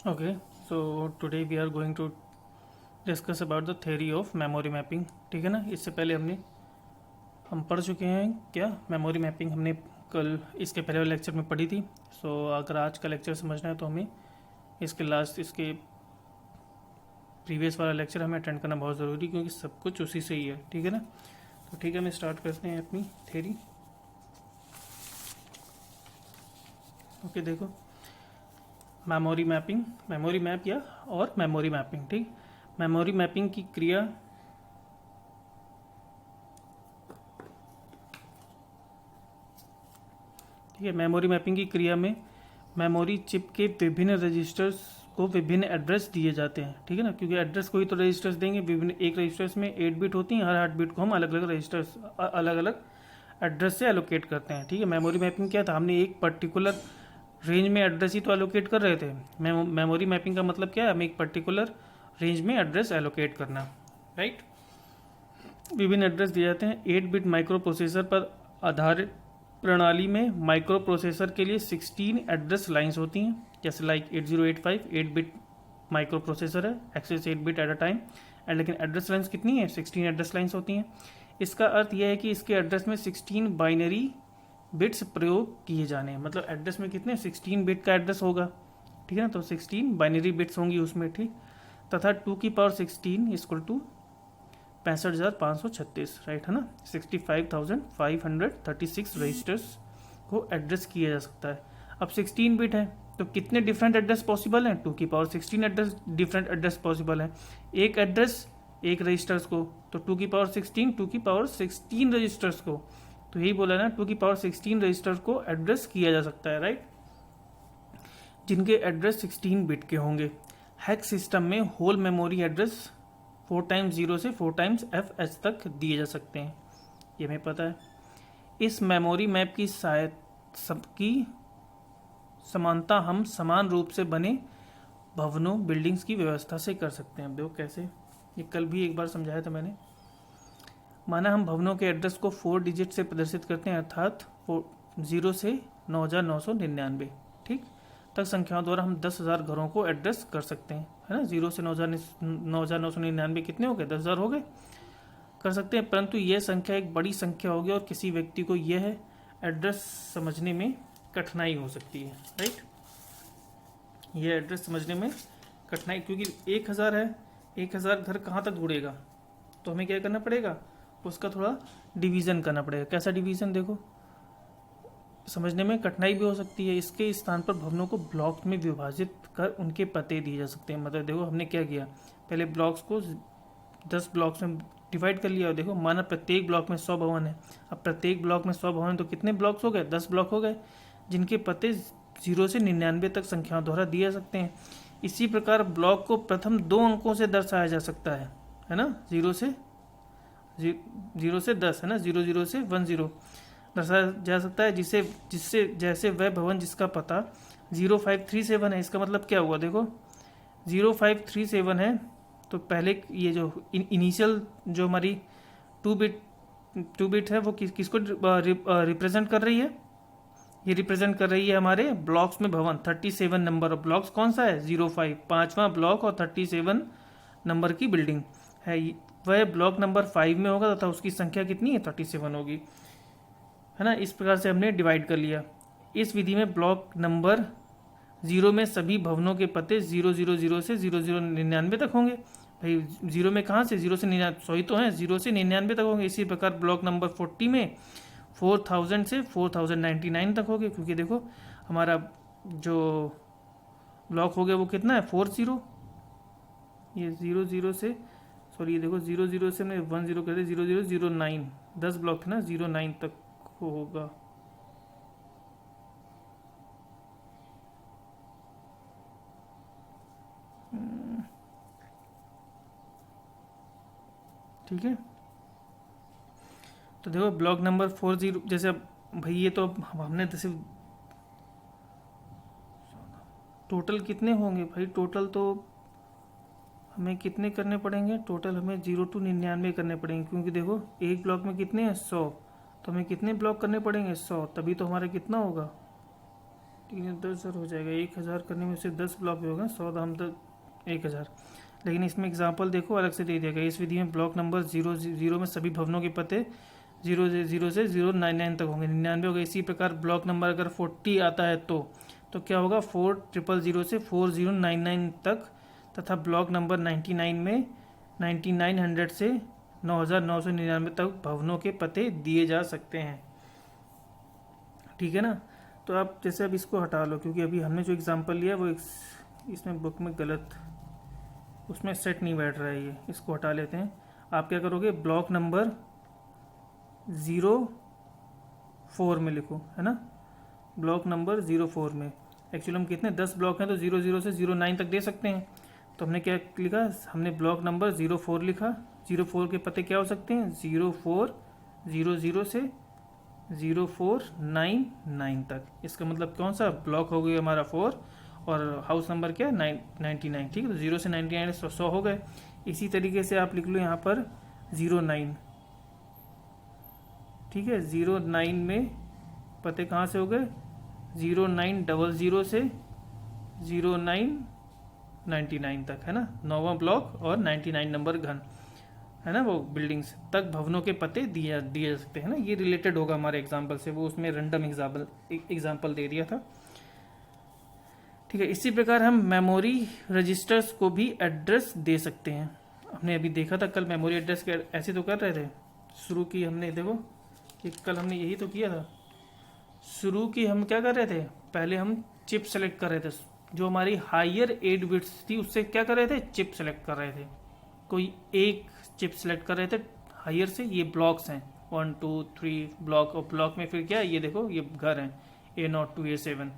Okay, so today we are going to discuss about the theory of memory mapping. ठीक है ना। इससे पहले हम पढ़ चुके हैं क्या मेमोरी मैपिंग हमने कल इसके पहले वाले लेक्चर में पढ़ी थी। अगर आज का लेक्चर समझना है तो हमें इसके प्रीवियस वाला लेक्चर हमें अटेंड करना बहुत ज़रूरी, क्योंकि सब कुछ उसी से ही है। ठीक है ना। तो ठीक है, हम स्टार्ट करते हैं अपनी थेरी। ओके, देखो मेमोरी मैपिंग, मेमोरी मैप या और मेमोरी मैपिंग। ठीक, मेमोरी मैपिंग की क्रिया ठीक है। मेमोरी मैपिंग की क्रिया में मेमोरी चिप के विभिन्न रजिस्टर्स को विभिन्न एड्रेस दिए जाते हैं। ठीक है ना, क्योंकि एड्रेस को ही तो रजिस्टर्स देंगे। विभिन्न एक रजिस्टर्स में 8 बिट होती हैं, हर 8 बिट को हम अलग अलग रजिस्टर्स अलग अलग एड्रेस से एलोकेट करते हैं। ठीक है। मेमोरी मैपिंग क्या था, हमने एक पर्टिकुलर रेंज में एड्रेस ही तो एलोकेट कर रहे थे। मेमोरी मैपिंग का मतलब क्या है, हमें एक पर्टिकुलर रेंज में एड्रेस एलोकेट करना, राइट। विभिन्न एड्रेस दिए जाते हैं। 8 बिट माइक्रो प्रोसेसर पर आधारित प्रणाली में माइक्रो प्रोसेसर के लिए 16 एड्रेस लाइंस होती हैं, जैसे लाइक 8085 8 बिट माइक्रो प्रोसेसर है, access 8 bit at a time and, लेकिन एड्रेस लाइंस कितनी है, 16 एड्रेस लाइंस होती हैं। इसका अर्थ यह है कि इसके एड्रेस में 16 बाइनरी बिट्स प्रयोग किए जाने हैं। मतलब एड्रेस में कितने 16 बिट का एड्रेस होगा। ठीक है ना, तो 16 बाइनरी बिट्स होंगी उसमें। ठीक, तथा 2 की पावर 16 इक्वल टू 65,536, राइट है ना। 65,536 रजिस्टर्स को एड्रेस किया जा सकता है। अब 16 बिट है तो कितने डिफरेंट एड्रेस पॉसिबल हैं, 2 की power 16 address different address possible है। एक एड्रेस एक रजिस्टर्स को, तो 2 की पावर 16 2 की पावर 16 रजिस्टर्स को, तो यही बोला ना 2 की पावर 16 रजिस्टर्स को एड्रेस किया जा सकता है, राइट, जिनके एड्रेस 16 बिट के होंगे। हैक सिस्टम में होल मेमोरी एड्रेस 4 टाइम्स 0 से 4 टाइम्स FH तक दिए जा सकते हैं, ये हमें पता है। इस मेमोरी मैप की सबकी समानता हम समान रूप से बने भवनों बिल्डिंग्स की व्यवस्था से कर सकते हैं। देखो कैसे, ये कल भी एक बार समझाया था मैंने। माना हम भवनों के एड्रेस को 4 डिजिट से प्रदर्शित करते हैं, अर्थात 0 से 9,999, ठीक, तक संख्याओं द्वारा हम 10,000 घरों को एड्रेस कर सकते हैं, है ना। 0 से 9,999 कितने हो गए, 10,000 हो गए, कर सकते हैं। परंतु यह संख्या एक बड़ी संख्या होगी और किसी व्यक्ति को यह एड्रेस समझने में कठिनाई हो सकती है, राइट। यह एड्रेस समझने में कठिनाई, क्योंकि 1,000 है, 1,000 घर कहाँ तक जुड़ेगा, तो हमें क्या करना पड़ेगा, उसका थोड़ा डिवीज़न करना पड़ेगा। कैसा डिवीज़न, देखो समझने में कठिनाई भी हो सकती है। इसके स्थान पर भवनों को ब्लॉक में विभाजित कर उनके पते दिए जा सकते हैं। मतलब देखो हमने क्या किया, पहले ब्लॉक्स को 10 ब्लॉक्स में डिवाइड कर लिया। देखो माना प्रत्येक ब्लॉक में 100 भवन है। अब प्रत्येक ब्लॉक में 100 भवन, तो कितने ब्लॉक्स हो गए, 10 ब्लॉक हो गए, जिनके पते 0 से 99 तक संख्याओं द्वारा दिए जा सकते हैं। इसी प्रकार ब्लॉक को प्रथम 2 अंकों से दर्शाया जा सकता है ना, 0 से 10, है ना, 00 से 10 दर्शाया जा सकता है, जिससे जैसे वह भवन जिसका पता 0537 है। इसका मतलब क्या हुआ, देखो 0537 है, तो पहले ये जो इनिशियल जो हमारी 2 बिट है वो किसको रिप्रेजेंट कर रही है, ये रिप्रेजेंट कर रही है हमारे ब्लॉक्स में भवन। 37 नंबर ऑफ ब्लॉक्स कौन सा है, 05, 5वां ब्लॉक और 37 नंबर की बिल्डिंग है, वह ब्लॉक नंबर 5 में होगा तथा उसकी संख्या कितनी है, 37 होगी, है ना। इस प्रकार से हमने डिवाइड कर लिया। इस विधि में ब्लॉक नंबर 0 में सभी भवनों के पते 000 से 0099 तक होंगे। भाई 0 में कहाँ से, 0 से 99, सॉरी तो हैं, 0 से 99 तक होंगे। इसी प्रकार ब्लॉक नंबर 40 में 4000 से 4099 तक होंगे, क्योंकि देखो हमारा जो ब्लॉक हो गया वो कितना है, 40, ये 00 से, सॉरी ये देखो 00 से हमने 10 कर दिया, 0009, 10 ब्लॉक थे ना, 09 तक होगा। ठीक है, तो देखो ब्लॉक नंबर 40, जैसे अब भाई ये तो हमने जैसे टोटल कितने होंगे भाई, टोटल तो हमें कितने करने पड़ेंगे, टोटल हमें 0 to 99 करने पड़ेंगे, क्योंकि देखो एक ब्लॉक में कितने हैं 100, तो हमें कितने ब्लॉक करने पड़ेंगे 100, तभी तो हमारा कितना होगा, 10,000 हो जाएगा, 1,000 करने में से 10 ब्लॉक भी होगा, 100 दाम 1,000। लेकिन इसमें एग्जांपल देखो अलग से दे दिया गया। इस विधि में ब्लॉक नंबर 0 में सभी भवनों के पते 0 से 099 तक होंगे, 99 होगा। इसी प्रकार ब्लॉक नंबर अगर 40 आता है तो क्या होगा, 4000 से 4099 तक, तथा ब्लॉक नंबर 99 में 9900 से 9999 तक भवनों के पते दिए जा सकते हैं। ठीक है ना। तो आप जैसे अब इसको हटा लो, क्योंकि अभी हमने जो एग्जांपल लिया वो इसमें बुक में गलत, उसमें सेट नहीं बैठ रहा है ये, इसको हटा लेते हैं। आप क्या करोगे, ब्लॉक नंबर 04 में लिखो, है ना, ब्लॉक नंबर 04 में। एक्चुअली हम कितने 10 ब्लॉक हैं तो 00 से 09 तक दे सकते हैं। तो हमने क्या लिखा, हमने ब्लॉक नंबर 04 लिखा। 04 के पते क्या हो सकते हैं, 0400 से 0499 तक। इसका मतलब कौन सा ब्लॉक हो गया हमारा 4, और हाउस नंबर क्या है 99। ठीक है, तो 0 से 99 100 हो गए। इसी तरीके से आप लिख लो यहाँ पर 09। ठीक है, 09 में पते कहाँ से हो गए, 0900 से 0999 तक, है ना, 9वां ब्लॉक और 99 नंबर घन, है ना, वो बिल्डिंग्स तक भवनों के पते दिए जा सकते हैं ना। ये रिलेटेड होगा हमारे एग्जाम्पल से, वो उसमें रैंडम एग्जाम्पल दे दिया था। ठीक है, इसी प्रकार हम मेमोरी रजिस्टर्स को भी एड्रेस दे सकते हैं। हमने अभी देखा था कल मेमोरी एड्रेस के ऐसे तो कर रहे थे, शुरू की हमने, देखो कि कल हमने यही तो किया था। शुरू की हम क्या कर रहे थे, पहले हम चिप सेलेक्ट कर रहे थे, जो हमारी हायर 8 बिट्स थी उससे क्या कर रहे थे, चिप सेलेक्ट कर रहे थे। कोई एक चिप सेलेक्ट कर रहे थे हायर से। ये ब्लॉक्स हैं 1 2 3 ब्लॉक, और ब्लॉक में फिर क्या है, ये देखो ये घर हैं A0 to A7,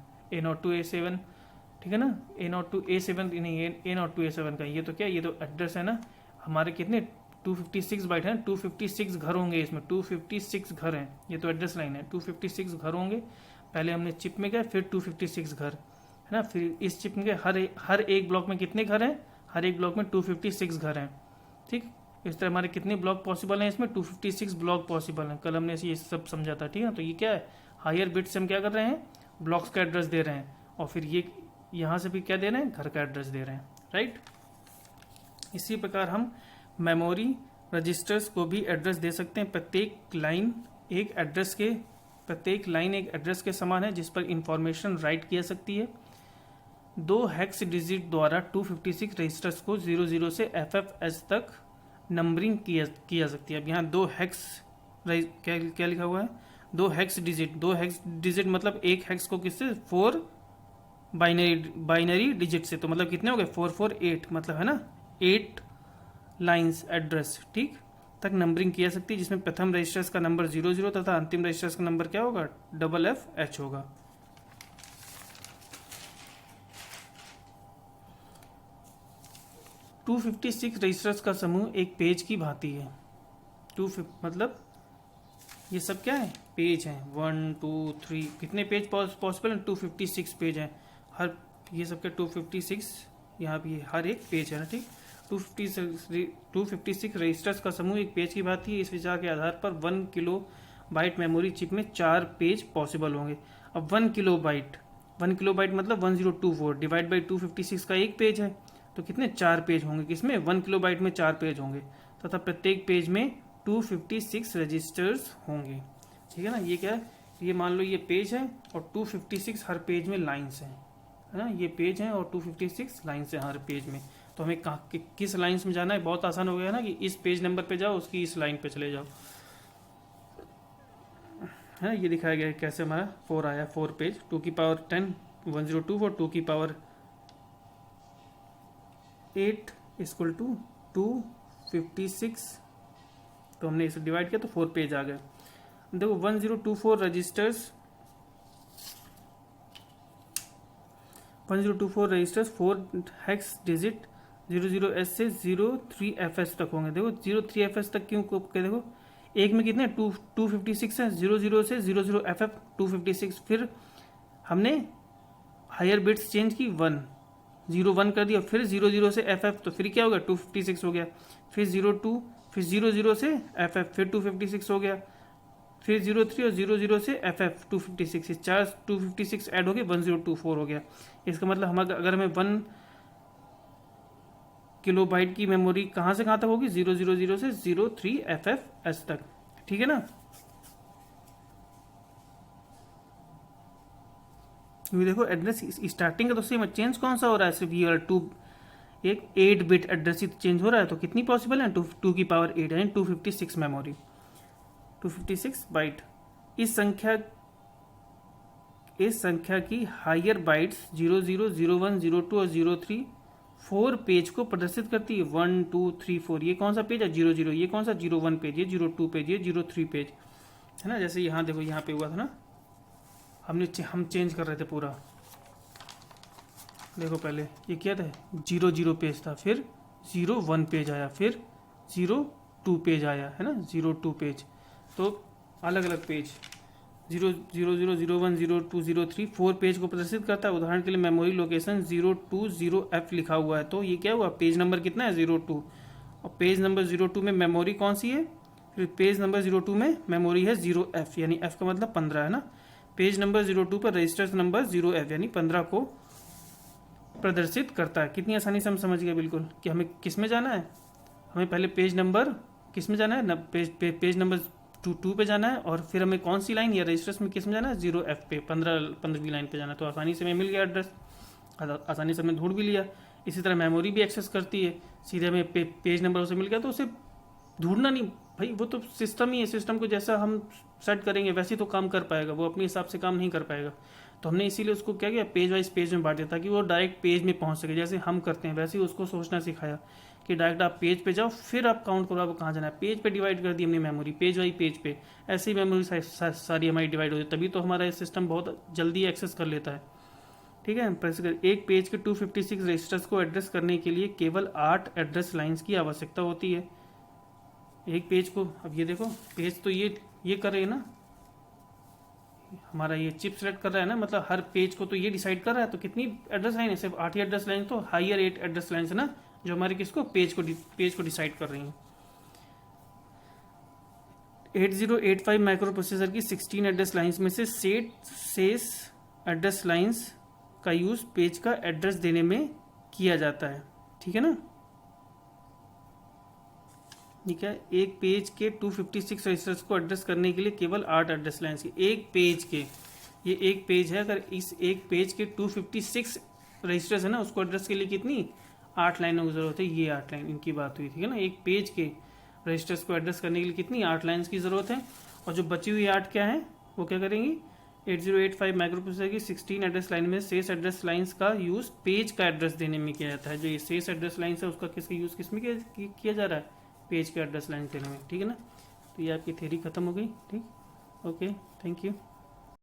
ठीक है ना, A0 to A7 नहीं, A0 to A7 का ये तो क्या, ये तो एड्रेस है ना। हमारे कितने 256 बाइट हैं, 256 घर होंगे इसमें, 256 घर हैं, ये तो एड्रेस लाइन है, 256 घर होंगे। पहले हमने चिप में गए, फिर 256 घर, है ना। फिर इस चिप में गए, हर एक ब्लॉक में कितने घर हैं, हर एक ब्लॉक में 256 घर हैं। ठीक, इस तरह हमारे कितने ब्लॉक पॉसिबल हैं इसमें, 256 ब्लॉक पॉसिबल हैं। कल हमने ये सब समझा था। ठीक है, तो ये क्या है, हायर बिट से हम क्या कर रहे हैं, ब्लॉक्स का एड्रेस दे रहे हैं, और फिर ये यहाँ से भी क्या दे रहे हैं, घर का एड्रेस दे रहे हैं, राइट। इसी प्रकार हम मेमोरी रजिस्टर्स को भी एड्रेस दे सकते हैं। प्रत्येक लाइन एक एड्रेस के समान है, जिस पर इंफॉर्मेशन राइट की जा सकती है। 2 हेक्स डिजिट द्वारा 256 रजिस्टर्स को 00 से FFH तक नंबरिंग की जा सकती है। अब यहाँ 2 हेक्स क्या लिखा हुआ है, 2 हेक्स डिजिट मतलब एक हेक्स को किससे, 4 बाइनरी डिजिट से, तो मतलब कितने हो गए 448, मतलब है ना 8 लाइंस एड्रेस, ठीक, तक नंबरिंग की जा सकती है, जिसमें प्रथम रजिस्टर्स का नंबर 00 तथा अंतिम रजिस्टर्स का नंबर क्या होगा, FFH होगा। टू 256 रजिस्टर्स का समूह एक पेज की भांति है। मतलब ये सब क्या है, पेज हैं, 1 2 3, कितने पेज पॉसिबल हैं, 256 पेज हैं। हर ये सब के 256 यहाँ भी हर एक पेज है ना, ठीक। 256 रजिस्टर्स का समूह एक पेज की भांति है। इस विचार के आधार पर 1 किलो बाइट मेमोरी चिप में 4 पेज पॉसिबल होंगे। अब 1 किलो बाइट मतलब 1024 डिवाइड बाई 256 का एक पेज है, तो कितने 4 पेज होंगे, किसमें 1 किलो बाइट में 4 पेज होंगे, तथा प्रत्येक पेज में 256 रजिस्टर्स होंगे। ठीक है ना, ये क्या है, ये मान लो ये पेज है और 256 हर पेज में लाइन्स हैं, है ना, ये पेज है और 256 लाइन्स हैं हर पेज में। तो हमें किस लाइन्स में जाना है, बहुत आसान हो गया ना, कि इस पेज नंबर पे जाओ, उसकी इस लाइन पे चले जाओ, है। ये दिखाया गया है कैसे हमारा 4 आया, 4 पेज, 2 की पावर 10 1024, 2 की पावर 8 इक्वल टू 256, तो हमने इसे डिवाइड किया तो 4 पेज आ गए। देखो 1024 रजिस्टर्स 4 हेक्स डिजिट 00S से 03FS तक होंगे। देखो 03FS तक क्यों, देखो एक में कितने 256 है, 00 से 00FF 256, फिर हमने हायर बिट्स चेंज की 1 कर दिया, फिर 00 से FF, तो फिर क्या हो गया 256 हो गया, फिर 02, फिर 00 से FF, फिर 256 हो गया, फिर 03 और 00 से FF 256, ये चार 256 ऐड हो गए 1024 हो गया। इसका मतलब हम अगर हमें 1 किलोबाइट की मेमोरी कहाँ से कहाँ तक होगी, 000 से 03FFS तक, ठीक है ना। ये देखो एड्रेस स्टार्टिंग का तो सेम है, चेंज कौन सा हो रहा है, सिर्फ ये वाला 2, एक 8 बिट एड्रेस ही चेंज हो रहा है। तो कितनी पॉसिबल है, 2 की पावर 8 यानी 256 मेमोरी, 256 बाइट। इस संख्या की हायर बाइट्स 00, 01, 02 और 03 4 पेज को प्रदर्शित करती है। 1, 2, 3, 4, ये कौन सा पेज है, 00, ये कौन सा 01 पेज, ये 02 पेज, ये 03 पेज है ना। जैसे यहाँ देखो, यहाँ पे हुआ था ना, हम चेंज कर रहे थे पूरा। देखो पहले ये क्या था, 00 पेज था, फिर 01 पेज आया, फिर 02 पेज आया है ना, 02 पेज। तो अलग अलग पेज 0, 0, 01, 02, 03 4 पेज को प्रदर्शित करता है। उदाहरण के लिए मेमोरी लोकेशन 020F लिखा हुआ है, तो ये क्या हुआ, पेज नंबर कितना है 02, और पेज नंबर 02 में मेमोरी कौन सी है, फिर पेज नंबर 02 में मेमोरी है 0F, यानी F का मतलब 15 है ना। पेज नंबर 02 पर रजिस्टर नंबर 0F यानी 15 को प्रदर्शित करता है। कितनी आसानी से हम समझ गए बिल्कुल कि हमें किस में जाना है, हमें पहले पेज नंबर किस में जाना है ना, पेज नंबर 2 पे जाना है, और फिर हमें कौन सी लाइन या रजिस्टर्स में किस में जाना है, 0F पे 15वीं लाइन पे जाना है। तो आसानी से हमें मिल गया एड्रेस, आसानी से हमने ढूंढ भी लिया। इसी तरह मेमोरी भी एक्सेस करती है, सीधे हमें पेज नंबर उसे मिल गया, तो उसे ढूंढना नहीं भाई, वो तो सिस्टम ही है, सिस्टम को जैसा हम सेट करेंगे वैसे तो काम कर पाएगा, वो अपने हिसाब से काम नहीं कर पाएगा। तो हमने इसीलिए उसको क्या किया, पेज वाइज पेज में बांट दिया ताकि वो डायरेक्ट पेज में पहुंच सके। जैसे हम करते हैं वैसे ही उसको सोचना सिखाया कि डायरेक्ट आप पेज पे जाओ, फिर आप काउंट करो आपको कहाँ जाना है। पेज पे डिवाइड कर दी हमने मेमोरी, पेज वाइज पेज पे, ऐसे ही मेमोरी सारी हमारी डिवाइड हो जाती, तभी तो हमारा सिस्टम बहुत जल्दी एक्सेस कर लेता है, ठीक है। एक पेज के 256 रजिस्टर्स को एड्रेस करने के लिए केवल 8 एड्रेस लाइन्स की आवश्यकता होती है एक पेज को। अब ये देखो पेज तो ये कर रहे हैं ना, हमारा ये चिप सेलेक्ट कर रहा है ना, मतलब हर पेज को तो ये डिसाइड कर रहा है। तो कितनी एड्रेस लाइन है, सिर्फ 8 ही एड्रेस लाइन, तो हायर 8 एड्रेस लाइन है ना, जो हमारे किसको पेज को डिसाइड कर रही हैं। 8085 माइक्रो प्रोसेसर की 16 एड्रेस लाइंस में से शेष एड्रेस लाइंस का यूज पेज का एड्रेस देने में किया जाता है, ठीक है ना। ठीक है, एक पेज के 256 रजिस्टर्स को एड्रेस करने के लिए केवल 8 एड्रेस लाइन्स की, एक पेज के, ये एक पेज है, अगर इस एक पेज के 256 रजिस्टर्स है ना, उसको एड्रेस के लिए कितनी 8 लाइनों की जरूरत है। ये 8 लाइन इनकी बात हुई, ठीक है ना। एक पेज के रजिस्टर्स को एड्रेस करने के लिए कितनी 8 लाइन्स की जरूरत है, और जो बची हुई 8 क्या है, वो क्या करेंगी, 8085 माइक्रो प्रोसेसर की 16 एड्रेस लाइन में शेष एड्रेस लाइन्स का यूज पेज का एड्रेस देने में किया जाता है। जो ये शेष एड्रेस लाइन्स है उसका किसका यूज किस में किया जा रहा है, पेज के एड्रेस लाइन देने में, ठीक है ना। तो ये आपकी थ्योरी खत्म हो गई, ठीक, ओके, थैंक यू।